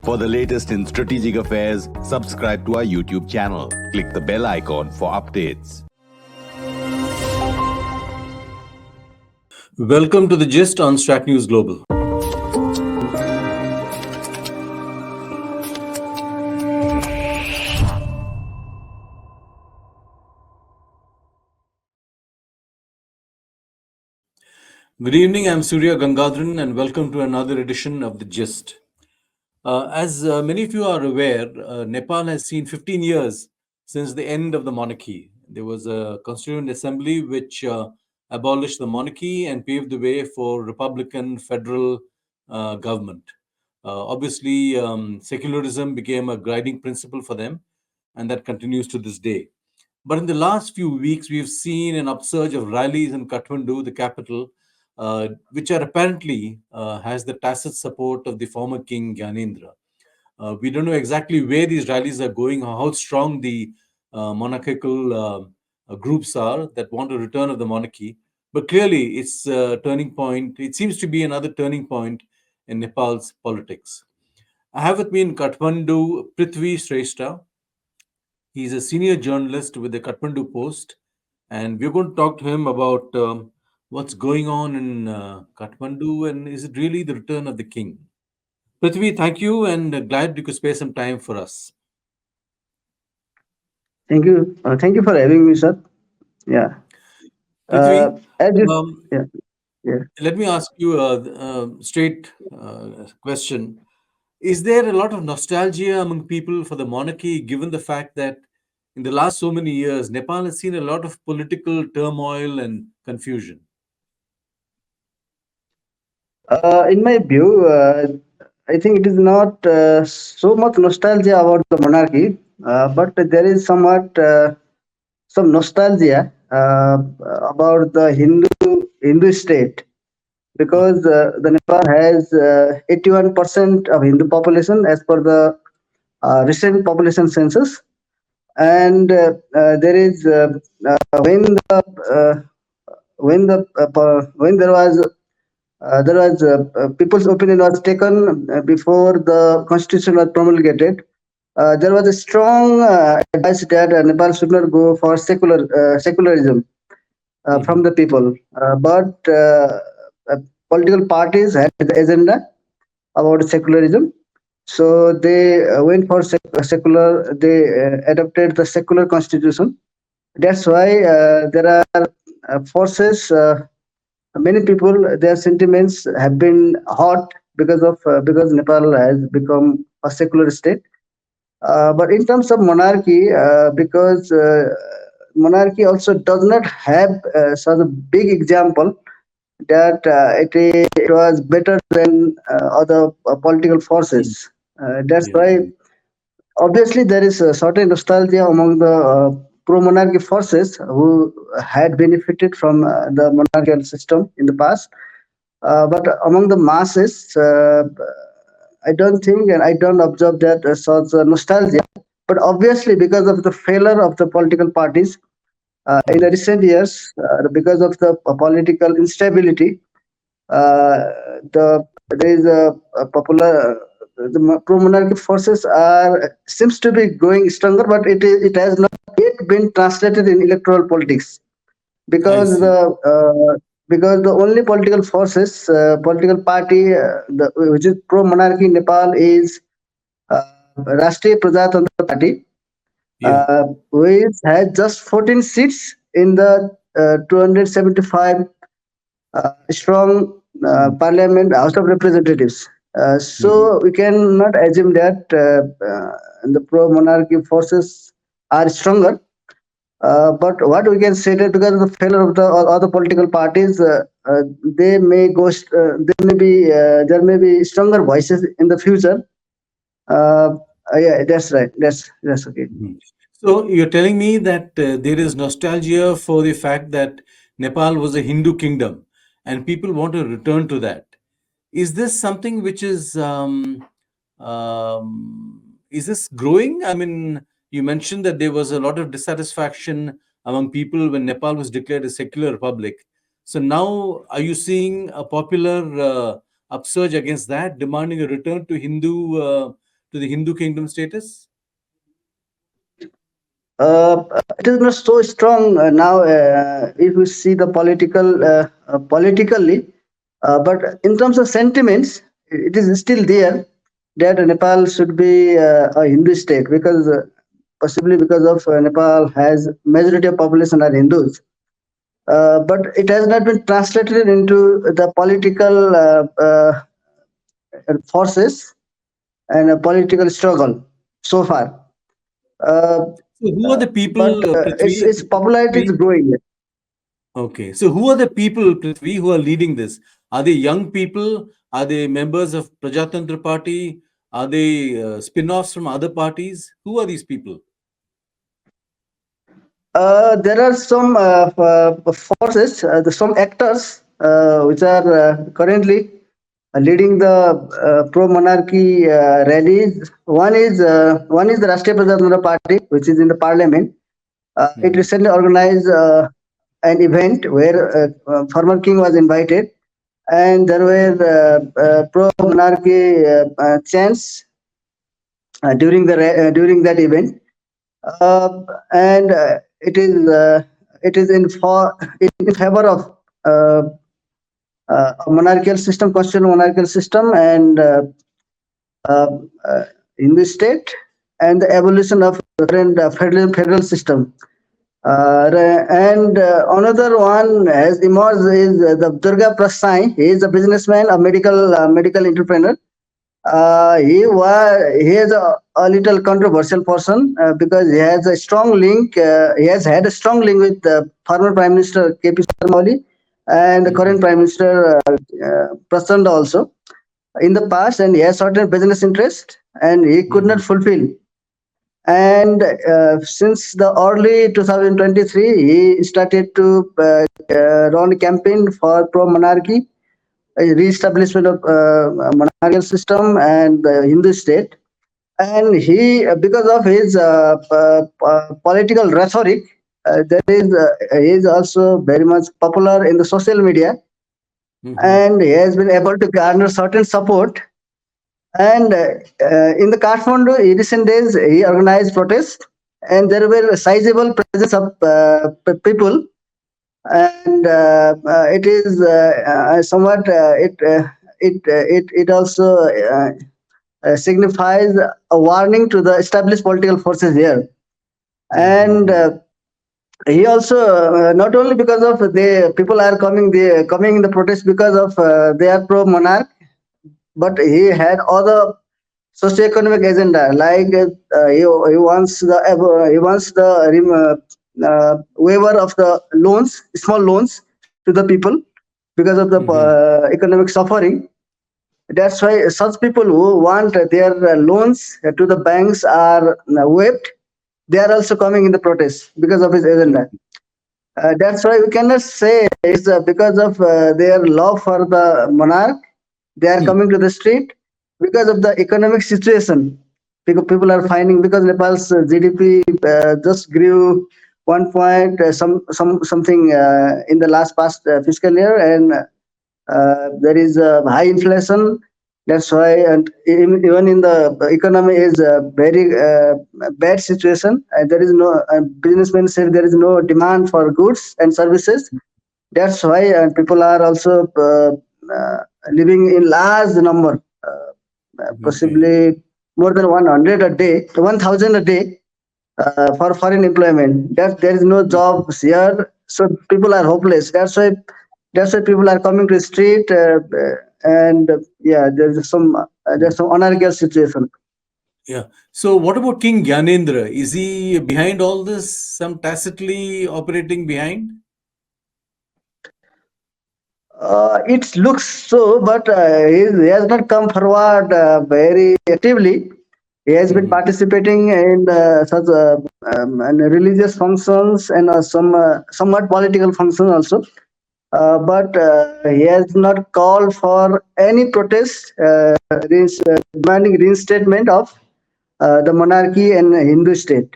For the latest in strategic affairs, subscribe to our YouTube channel. Click the bell icon for updates. Welcome to the Gist on Strat News Global. Good evening, I'm Surya Gangadharan and welcome to another edition of the Gist. As many of you are aware, Nepal has seen 15 years since the end of the monarchy. There was a constituent assembly which abolished the monarchy and paved the way for Republican federal government. Obviously, secularism became a guiding principle for them, and that continues to this day. But in the last few weeks, we've seen an upsurge of rallies in Kathmandu, the capital, which are apparently has the tacit support of the former King Gyanendra. We don't know exactly where these rallies are going or how strong the monarchical groups are that want a return of the monarchy. But clearly, it's a turning point. It seems to be another turning point in Nepal's politics. I have with me in Kathmandu Prithvi Shrestha. He's a senior journalist with the Kathmandu Post, and we're going to talk to him about what's going on in Kathmandu and is it really the return of the king? Prithvi, thank you and glad you could spare some time for us. Thank you. Thank you for having me, sir. Yeah. Prithvi, As you, um, yeah, yeah. let me ask you a straight question. Is there a lot of nostalgia among people for the monarchy, given the fact that in the last so many years, Nepal has seen a lot of political turmoil and confusion? In my view, I think it is not so much nostalgia about the monarchy, but there is somewhat some nostalgia about the Hindu state because the Nepal has 81% of Hindu population as per the recent population census, and there is when the when there was people's opinion was taken before the constitution was promulgated. There was a strong advice that Nepal should not go for secularism from the people, but political parties had the agenda about secularism. So they went for secular. They adopted the secular constitution. That's why there are forces. Many people, their sentiments have been hot because Nepal has become a secular state. But in terms of monarchy, because monarchy also does not have such a big example that it was better than other political forces. That's Yeah. why obviously there is a certain nostalgia among the pro-monarchy forces who had benefited from the monarchical system in the past. But among the masses, I don't think and I don't observe that such nostalgia. But obviously, because of the failure of the political parties in the recent years, because of the political instability, there is a popular the pro-monarchy forces are seems to be going stronger, but it has not yet been translated in electoral politics I because see. the only political forces, political party which is pro-monarchy in Nepal is Rashtriya Prajatantra Party, Yeah. which has just 14 seats in the 275 strong parliament, House of Representatives. So we cannot assume that the pro-monarchy forces are stronger. But what we can say that because of the failure of the other political parties, they may go. There may be stronger voices in the future. Yeah, that's right. That's okay. So you're telling me that there is nostalgia for the fact that Nepal was a Hindu kingdom and people want to return to that. Is this something which is this growing? I mean, you mentioned that there was a lot of dissatisfaction among people when Nepal was declared a secular republic. So now, are you seeing a popular upsurge against that, demanding a return to Hindu to the Hindu kingdom status? It is not so strong now if we see the politically, but in terms of sentiments, it is still there that Nepal should be a Hindu state because possibly because of Nepal has majority of population are Hindus. But it has not been translated into the political forces and a political struggle so far. Uh, So who are the but people, its popularity is Prithvi? growing. Okay. So who are the people, Prithvi, who are leading this? Are they young people? Are they members of Prajatantra Party? Are they spin-offs from other parties? Who are these people? There are some forces, some actors which are currently leading the pro-monarchy rallies. One is the Rashtriya Prajatantra Party, which is in the parliament. It Mhm. recently organized an event where former king was invited, and there were pro-monarchy chants during that event. And it is in favor of uh, a monarchical system, constitutional monarchical system, and uh, uh, in the state, and the evolution of the current federal system. And another one has emerged is the Durga Prasai. He is a businessman, a medical entrepreneur. He is a little controversial person because he has a strong link. He has had a strong link with former Prime Minister KP Sharma Oli and the current Mhm. Prime Minister Prasad also in the past, and he has certain business interest, and he could not Mhm. fulfill. And since the early 2023, he started to run a campaign for pro-monarchy, a re-establishment of monarchical system and the Hindu state. And because of his political rhetoric, he is also very much popular in the social media, Mhm. and he has been able to garner certain support. And in the Kathmandu, in recent days, he organized protests, and there were a sizable presence of people. And it is somewhat it also signifies a warning to the established political forces here. And Mhm. he also not only because of the people are coming in the protest because of they are pro monarch, but he had other socioeconomic agenda like he wants the waiver of the loans, small loans to the people because of the Mhm. economic suffering. That's why such people who want their loans to the banks are waived. They are also coming in the protest because of his agenda. That's why we cannot say it's because of their love for the monarch. They are Mhm. coming to the street because of the economic situation. People are finding because Nepal's GDP just grew one point something in the last past fiscal year, and there is high inflation. That's why, and even in the economy is a very bad situation. And there is no businessmen say there is no demand for goods and services. That's why people are also living in large number, Okay. possibly more than 100 a day, 1,000 a day for foreign employment. That there is no jobs here, so people are hopeless. That's why people are coming to the street, and yeah, there's some anarchical situation. Yeah. So what about King Gyanendra? Is he behind all this? Some tacitly operating behind? It looks so, but he has not come forward very actively. He has been Mhm. participating in such and religious functions and somewhat political functions also. But he has not called for any protest demanding reinstatement of the monarchy and Hindu state.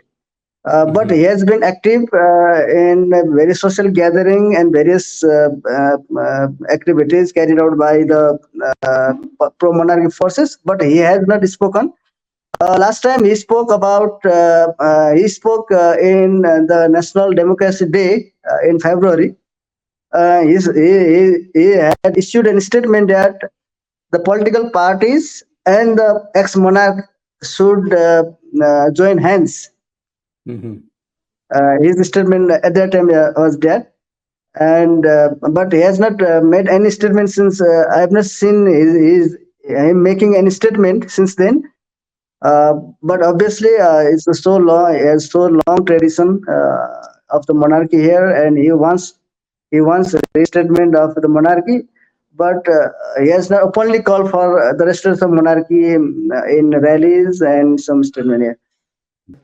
But Mhm. he has been active in various social gathering and various activities carried out by the pro-monarchy forces. But he has not spoken. Last time he spoke about in the National Democracy Day in February. He had issued a statement that the political parties and the ex-monarch should join hands. Mhm. His statement at that time was that, and but he has not made any statement since. I have not seen him making any statement since then. But obviously, it's a so long, it has so long tradition of the monarchy here, and he wants a restatement of the monarchy. But he has not openly called for the restoration of monarchy in rallies and some statement here.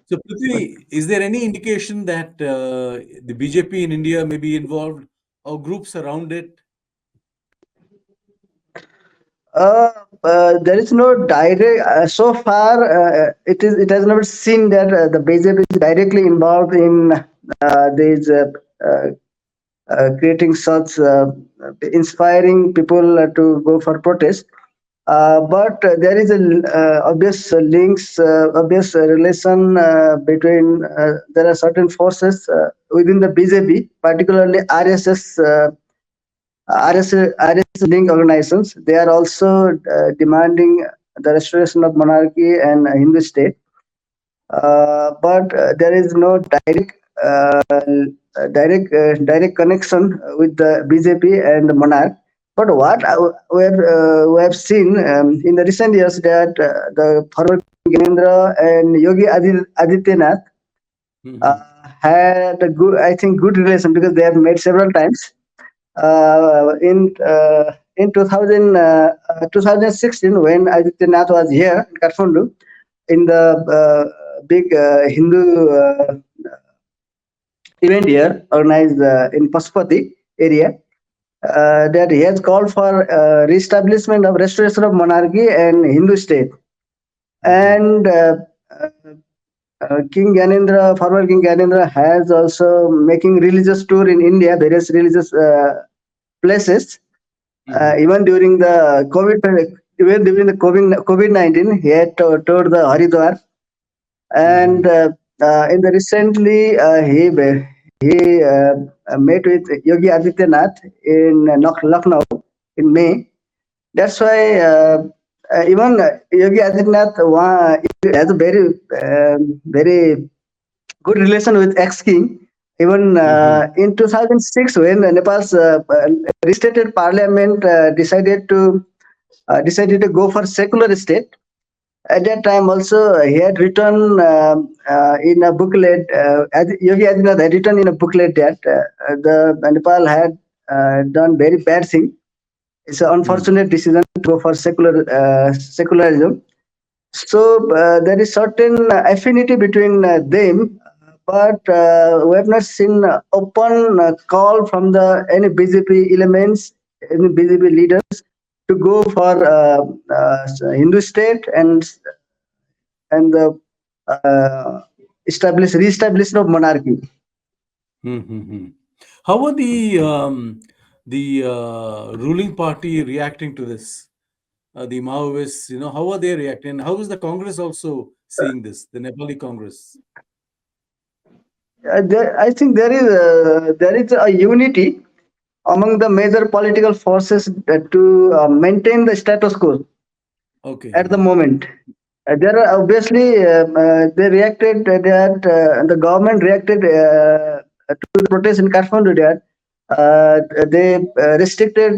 So, Prithvi, is there any indication that the BJP in India may be involved or groups around it? Uh, there is no direct. So far, it has never seen that the BJP is directly involved in these creating such inspiring people to go for protest. But there is a obvious links, obvious relation between. There are certain forces within the BJP, particularly RSS. RSS linked organizations, they are also demanding the restoration of monarchy and a Hindu state. But there is no direct connection with the BJP and the monarch. But what we have seen in the recent years that the former Gyanendra and Yogi Adityanath Mhm. had a good, I think, good relation because they have met several times in 2016 when Adityanath was here in Kathmandu in the big Hindu event here organized in Pashupati area, that he has called for re-establishment of restoration of monarchy and Hindu state. Okay. And King Gyanendra, former King Gyanendra, has also making religious tour in India, various religious places. Mhm. Even during the COVID-19, he had toured the Haridwar, and Mhm. in the recently he met with Yogi Adityanath in Lucknow in May. That's why even Yogi Adityanath has a very good relation with ex-king. Even Mhm. in 2006, when Nepal's restated parliament decided to go for secular state, at that time also he had written in a booklet, Yogi Adityanath had written in a booklet that the Nepal had done very bad thing. It's an Mhm. unfortunate decision to go for secularism. So there is certain affinity between them, but we have not seen open call from the any BJP elements, any BJP leaders to go for Hindu state and the uh, re-establishment of monarchy. Mhm. How are the ruling party reacting to this? The Maoists, how are they reacting? And how is the Congress also seeing this? The Nepali Congress. I think there is a unity among the major political forces to maintain the status quo Okay. at the moment. There are obviously they reacted that the government reacted to the protest in Kathmandu that they restricted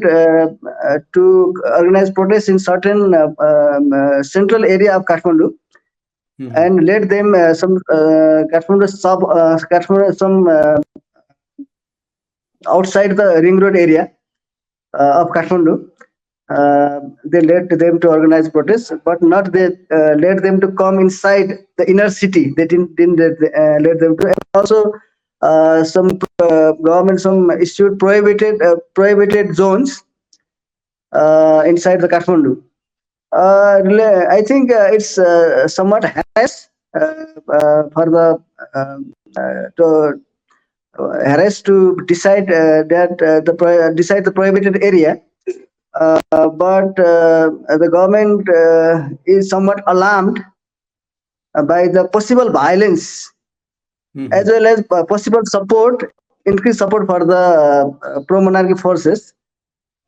to organize protests in certain central area of Kathmandu Mhm. and let them some Kathmandu some outside the ring road area of Kathmandu. They let them to organize protests, but not they let them to come inside the inner city. They didn't let them to. And also, some government some issued prohibited zones inside the Kathmandu. I think it's somewhat harass for the to harass to decide decide the prohibited area. But the government is somewhat alarmed by the possible violence as well as possible support, increased support for the pro-monarchy forces.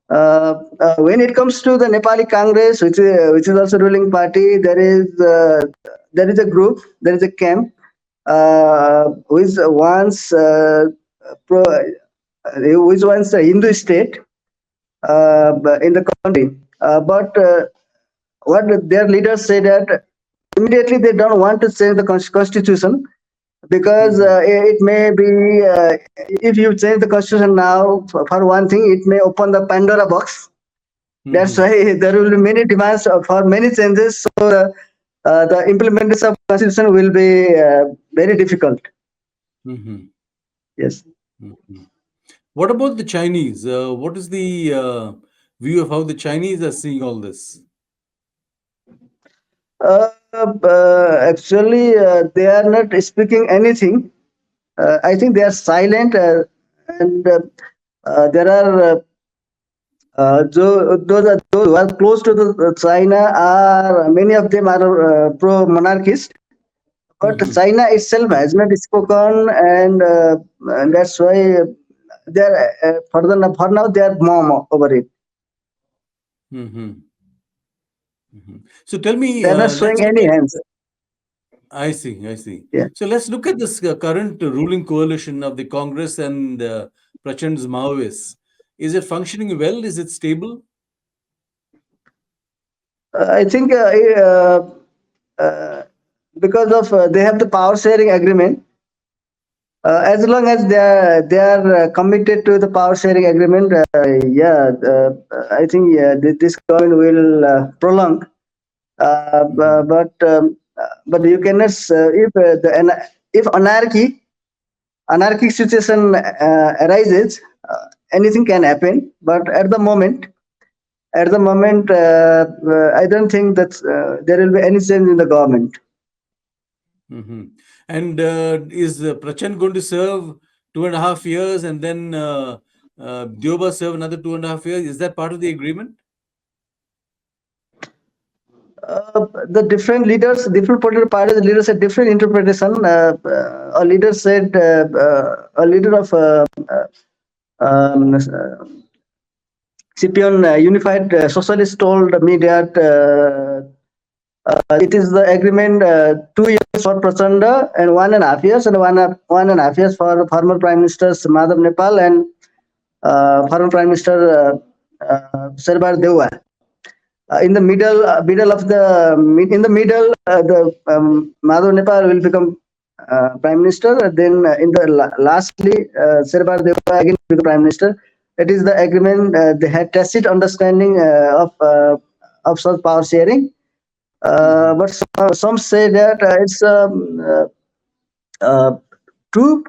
When it comes to the Nepali Congress, which is also ruling party, there is a group, there is a camp which wants pro, which wants a Hindu state in the country. But what their leaders say that immediately they don't want to change the constitution because it may be if you change the constitution now for one thing it may open the Pandora box. That's why there will be many demands for many changes, so the implementation of constitution will be very difficult. Yes. What about the Chinese? What is the view of how the Chinese are seeing all this? Actually, they are not speaking anything. I think they are silent, and there are those who are close to the China are many of them are pro-monarchist, but China itself has not spoken, and that's why they are for now they are mum over it. So tell me, They are not let's showing look any at. hands. I see, I see. Yeah. So let's look at this current ruling coalition of the Congress and Prachand's Maoists. Is it functioning well? Is it stable? I think because of they have the power sharing agreement. As long as they are committed to the power sharing agreement, I think this government will prolong. But you cannot if anarchic situation arises, anything can happen. But at the moment, I don't think that there will be any change in the government. And is Prachand going to serve 2.5 years and then Dioba serve another 2.5 years? Is that part of the agreement? The different leaders, different political parties leaders had different interpretation. A leader said, a leader of Scipion Unified Socialist told me that it is the agreement 2 years for Prachanda and 1.5 years, and 1.5 years for former Prime Ministers Madhav Nepal and former Prime Minister Sherbar Dewa. In the middle of the Madhav Nepal will become Prime Minister. Then in the lastly, Sherbar Dewa again will be Prime Minister. It is the agreement. They had tacit understanding of such power sharing. But some say that it's 2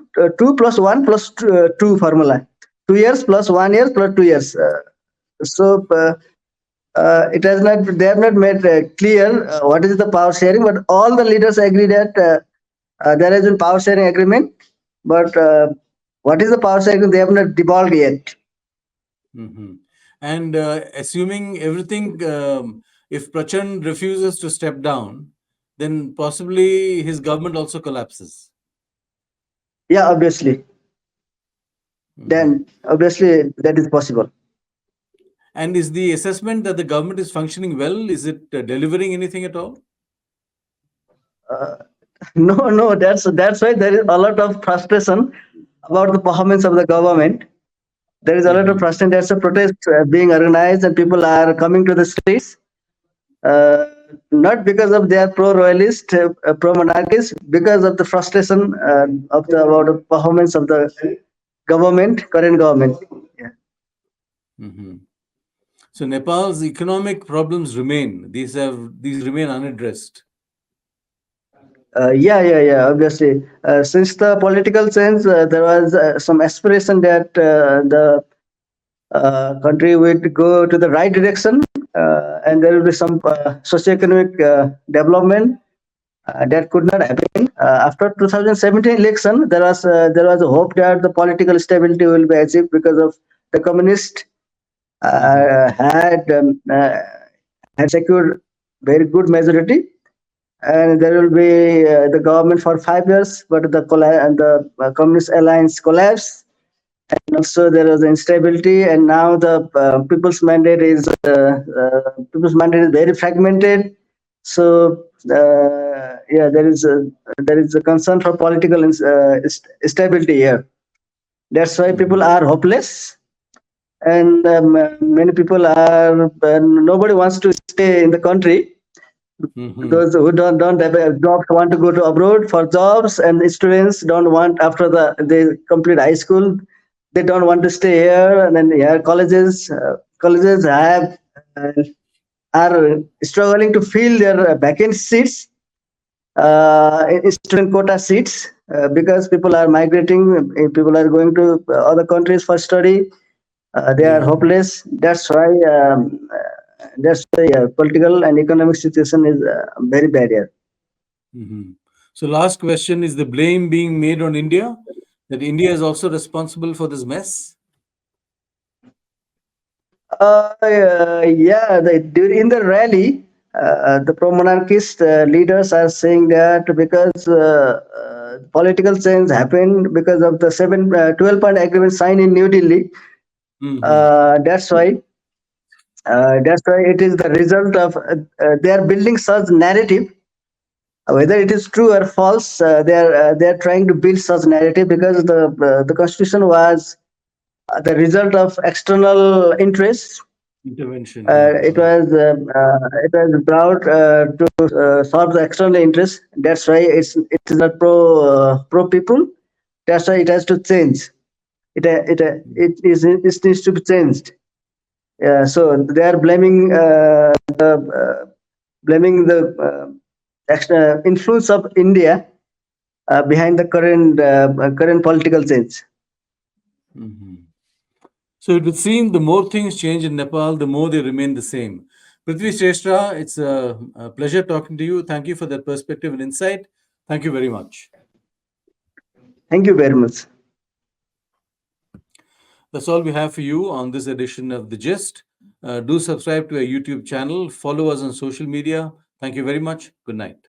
plus 1 plus 2 formula. 2 years plus 1 year plus 2 years. So it has not. They have not made clear what is the power sharing. But all the leaders agree that there has been power sharing agreement. But what is the power sharing? They have not divulged yet. And assuming everything, if Prachand refuses to step down, then possibly his government also collapses. Yeah, obviously. Then obviously that is possible. And is the assessment that the government is functioning well? Is it delivering anything at all? No. That's why there is a lot of frustration about the performance of the government. There is a lot of frustration. There's a protest being organized, and people are coming to the streets. Not because of they are pro-royalist, pro-monarchist, because of the frustration about the performance of the current government. Yeah. So Nepal's economic problems remain. These remain unaddressed. Yeah. Obviously, since the political change, there was some aspiration that the country would go to the right direction, and there will be some socioeconomic development. That could not happen. After 2017 election, there was a hope that the political stability will be achieved because of the communist had secured very good majority, and there will be the government for 5 years, but the communist alliance collapsed. And also there was instability, and now the people's mandate is very fragmented. So yeah, there is a concern for political stability here. That's why people are hopeless, and many people are. Nobody wants to stay in the country. Those who don't have a jobs want to go to abroad for jobs, and students don't want after they complete high school. They don't want to stay here, and then here colleges have uh, are struggling to fill their vacant seats, student quota seats, because people are migrating. People are going to other countries for study. They are Yeah. hopeless. That's why political and economic situation is very bad here. So, last question, is the blame being made on India? That India is also responsible for this mess? Yeah, during the rally, the pro-monarchist leaders are saying that because political change happened because of the 12-point agreement signed in New Delhi. Mm-hmm. That's why it is the result of they are building such narrative. Whether it is true or false, they are trying to build such narrative because the constitution was the result of external interests. Intervention, yeah. It was brought to solve the external interest. That's why it is not pro people. That's why it has to change. It needs to be changed. So they are blaming the extra influence of India behind the current political change. So it would seem the more things change in Nepal, the more they remain the same. Prithvi Shrestha, it's a pleasure talking to you. Thank you for that perspective and insight. Thank you very much. Thank you very much. That's all we have for you on this edition of The Gist. Do subscribe to our YouTube channel, follow us on social media. Thank you very much. Good night.